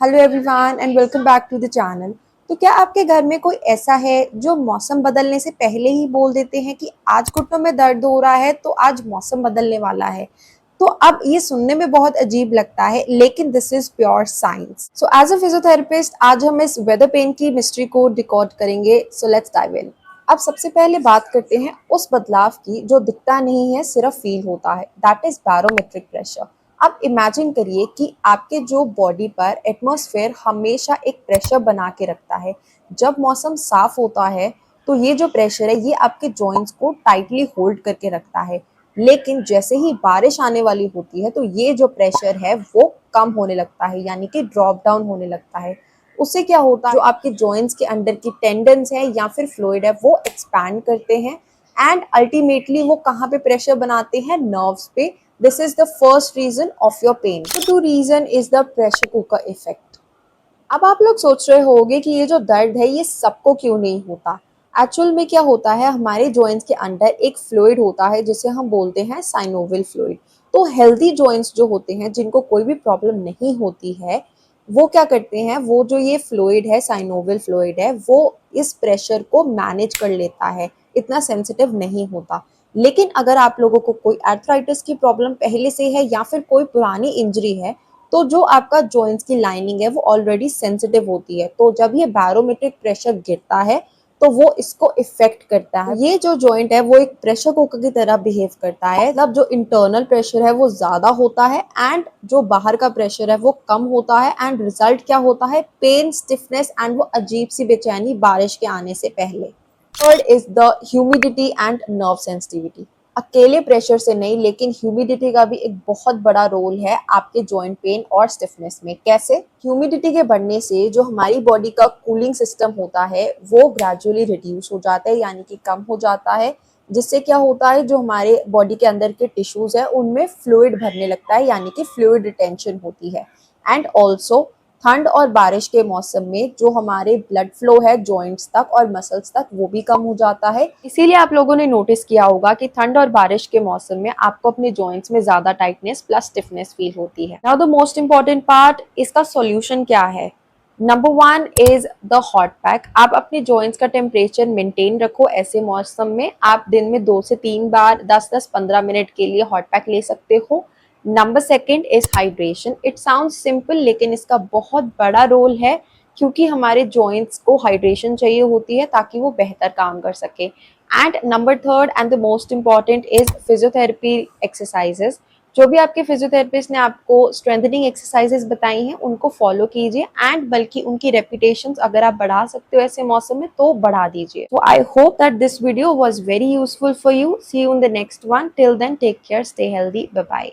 Hello everyone and welcome back to the channel. तो क्या आपके घर में कोई ऐसा है जो मौसम बदलने से पहले ही बोल देते हैं कि आज घुटनों में दर्द हो रहा है तो आज मौसम बदलने वाला है। तो अब ये सुनने में बहुत अजीब लगता है, लेकिन this is pure science. So as a physiotherapist आज हम इस वेदर पेन की मिस्ट्री को डिकोड करेंगे। So let's dive in. अब सबसे पहले बात करते हैं उस बदलाव की जो दिखता नहीं है, सिर्फ फील होता है। That is barometric pressure. अब इमेजिन करिए कि आपके जो बॉडी पर एटमॉस्फेयर हमेशा एक प्रेशर बना के रखता है। जब मौसम साफ होता है तो ये जो प्रेशर है ये आपके जॉइंट्स को टाइटली होल्ड करके रखता है। लेकिन जैसे ही बारिश आने वाली होती है तो ये जो प्रेशर है वो कम होने लगता है, यानी कि ड्रॉप डाउन होने लगता है। उससे क्या होता है, जो आपके जॉइंट्स के अंदर की टेंडन्स है या फिर फ्लूइड है वो एक्सपैंड करते हैं एंड अल्टीमेटली वो कहाँ पे प्रेशर बनाते हैं, नर्व्स पे। This is the first reason of your pain. The two reason is the pressure cooker effect. अब आप लोग सोच रहे होंगे कि ये जो दर्द है ये सबको क्यों नहीं होता। एक्चुअल में क्या होता है, हमारे जॉइंट्स के अंदर एक फ्लूइड होता है जिसे हम बोलते हैं साइनोवियल फ्लूइड। तो हेल्दी जॉइंट्स जो होते हैं, जिनको कोई भी प्रॉब्लम नहीं होती है, वो क्या करते हैं, वो जो ये फ्लूइड है, साइनोवियल फ्लूइड है, वो इस प्रेशर को मैनेज कर लेता है, इतना सेंसिटिव नहीं होता। लेकिन अगर आप लोगों को कोई आर्थराइटिस की प्रॉब्लम पहले से है या फिर कोई पुरानी इंजरी है, तो जो आपका जॉइंट्स की लाइनिंग है वो ऑलरेडी सेंसिटिव होती है। तो जब ये बैरोमेट्रिक प्रेशर गिरता है तो वो इसको इफेक्ट करता है। ये जो जॉइंट है वो एक प्रेशर कुकर की तरह बिहेव करता है। मतलब जो इंटरनल प्रेशर है वो ज्यादा होता है एंड जो बाहर का प्रेशर है वो कम होता है। एंड रिजल्ट क्या होता है, पेन, स्टिफनेस एंड वो अजीब सी बेचैनी बारिश के आने से पहले। Third is the humidity and nerve sensitivity. अकेले प्रेशर से नहीं, लेकिन ह्यूमिडिटी का भी एक बहुत बड़ा रोल है आपके जॉइंट पेन और स्टिफनेस में। कैसे? ह्यूमिडिटी के बढ़ने से जो हमारी बॉडी का कूलिंग सिस्टम होता है वो ग्रेजुअली रिड्यूस हो जाता है, यानी कि कम हो जाता है। जिससे क्या होता है, जो हमारे बॉडी के अंदर के टिश्यूज है उनमें फ्लूइड भरने लगता है, यानी कि फ्लूइड रिटेंशन होती है। एंड ऑल्सो ठंड और बारिश के मौसम में जो हमारे ब्लड फ्लो है जॉइंट्स तक और मसल्स तक वो भी कम हो जाता है। इसीलिए आप लोगों ने नोटिस किया होगा कि ठंड और बारिश के मौसम में आपको अपने जॉइंट्स में ज्यादा टाइटनेस प्लस स्टिफनेस फील होती है। Now the most important part, इसका सॉल्यूशन क्या है। Number one is the hot pack. आप अपने जॉइंट्स का टेम्परेचर मेंटेन रखो। ऐसे मौसम में आप दिन में 2 से 3 बार 10-10-15 मिनट के लिए हॉट पैक ले सकते हो। Number second is hydration. It sound simple, लेकिन इसका बहुत बड़ा रोल है, क्योंकि हमारे जॉइंट्स को हाइड्रेशन चाहिए होती है ताकि वो बेहतर काम कर सके। And number third and the most important is physiotherapy exercises. जो भी आपके फिजियोथेरेपिस्ट ने आपको स्ट्रेंथनिंग एक्सरसाइजेस बताई हैं उनको फॉलो कीजिए, एंड बल्कि उनकी रेपुटेशन अगर आप बढ़ा सकते हो ऐसे मौसम में तो बढ़ा दीजिए। So I hope that this video was very useful for you. See you in the next one. Till then, take care, stay healthy, bye bye.